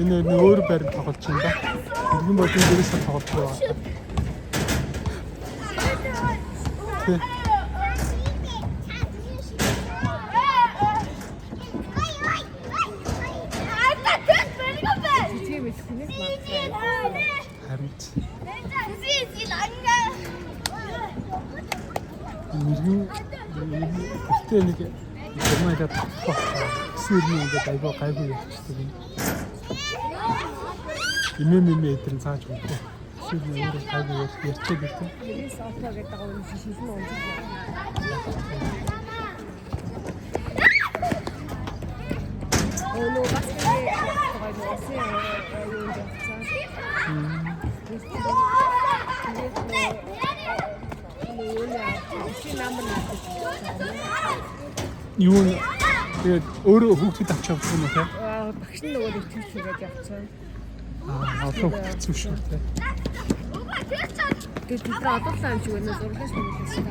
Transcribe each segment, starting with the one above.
Энэ өөр байр тоглож байна да. Иргэн бодын дээрээс тоглож байгаа. Тэг. Гэртээ нэг гэрмайдад татах сэрний ингээд айгаа гайгүй явчихдаг юм. Имэмэмэ эдрэн цааж өгдөө. Сэрний ингээд гайгүй ярьчээ гэдэг. Энэ софа гэдэг байгаа юм шишин онцлог. Ono бас юу тэгээд өөрөө хүүхдүүд авч явсан юм уу те? Багш нь нөгөө төвч хийгээд явцсан. Одоо хэцүү шүү те. Тэгээд бид одоо л юм шиг өнөө зурлаж мөнгөсөн.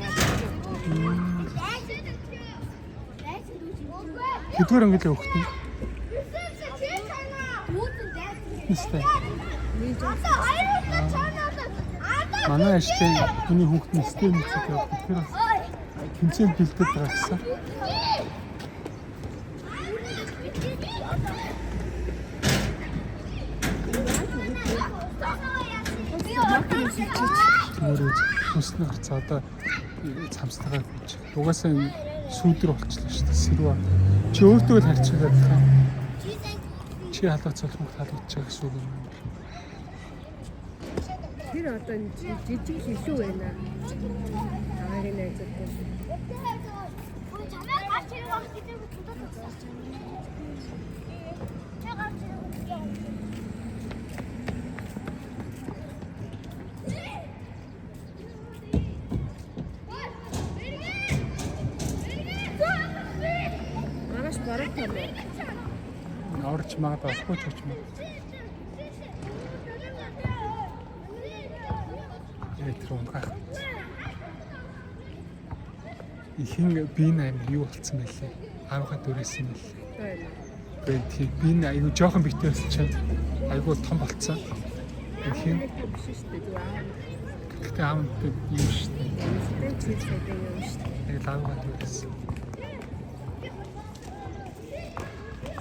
Хэдгээр англи хүүхд нь? Нэстэй. Манай аштын хүний хүүхд нь нэстэй юм шиг явах. Тэгэхээр бас тэмцээн бэлдээд байгаа гэсэн. Өөрөө хүснэ гарцаа одоо цамцтайгаар гэж. Угаасаа сүйдэр болчихлоо шүү дээ. Сэрвэ. Чи өөртөө л харьцуулаад байгаа. Чи халууцах хүмүүс халууцах гэсэн үг юм. Тэр одоо жижиг хилүү байна. Аваагийн найзуудтай. Чамаа гарч ирэх байх гэдэг нь тутаад байна. Чамаа гарч ирэх. Мараш барах юм. Орч магадгүй охгүй ч юм. Тэр унгах. Ихэнх биеийн амир юу болцсон байлээ? Аавга дөрөөсөн байлээ. Тэгээд тийм биеийн аюу жоохон битээс чинь аюу том болцсон. Ихэнх гэхдээ аав нь юм шүү дээ. Тэгээд аавга дөрөөсөн.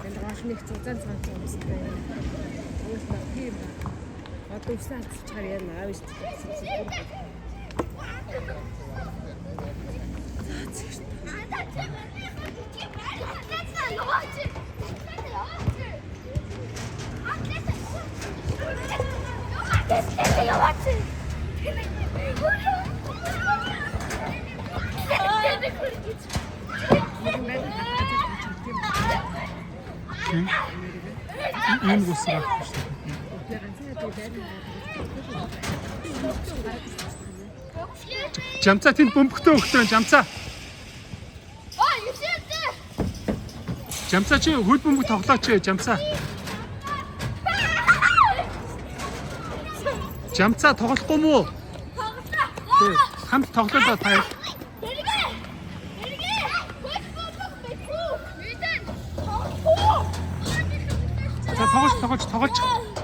Энэ рашник цуцан цаан юмстай. Өөс нь тийм ба. Одоо усаад чаар яана аав шүү дээ. Энэ гусрах шүү дээ. Жамцаа тэнд бөмбөгтөө өгтөө жамцаа. Жамцаа чи хөл бөмбөг тоглооч жамцаа. Жамцаа тоглохгүй мүү? Тоглосон. Хамт тоглолоо та. Тоглож.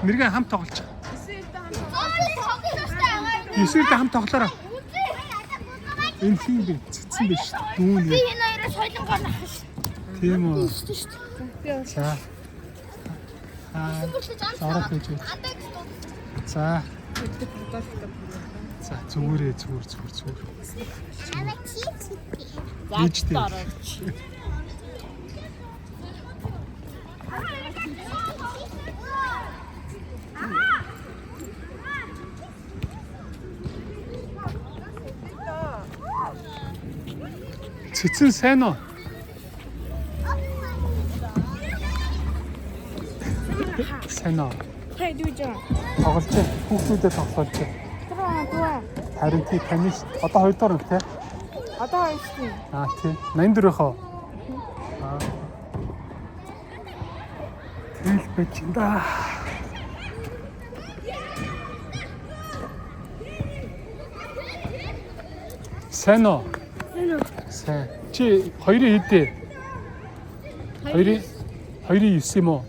Мэргэн хамт тоглож. Эсвэл хамт тоглоорой. Энэ хин бэ? Цэцэн биш. Дүүн. Би энэ хоёроо соёлонгоор нахаш. Тийм үү. За. Сарах гэж. За. За зүгээрээ зүгээр. Ээжтэй. Цэцэн сайн уу? Сайн уу? Хайдууж. Тоглож байна. Хүүхдүүдэд тоглож байна. Траа. Харин тий тань ш. Одоо 2 дахь тий. Одоо айшгүй. Тий. 84 хоо. Тэл бич да. Сайн уу? Сайн. Чи хоёрын хэдэ? Хоёрын 9 юм уу?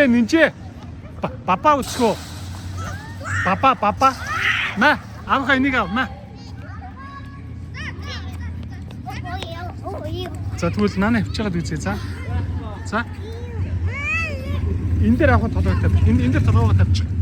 Нинче. Папа өсгөө. Папа. На, авах энийг ав, на. За тэгвэл наана авчигаад үзье за. За. Энэ дээр авах толгой тавь. Энэ дээр толгойгоо тавьчих.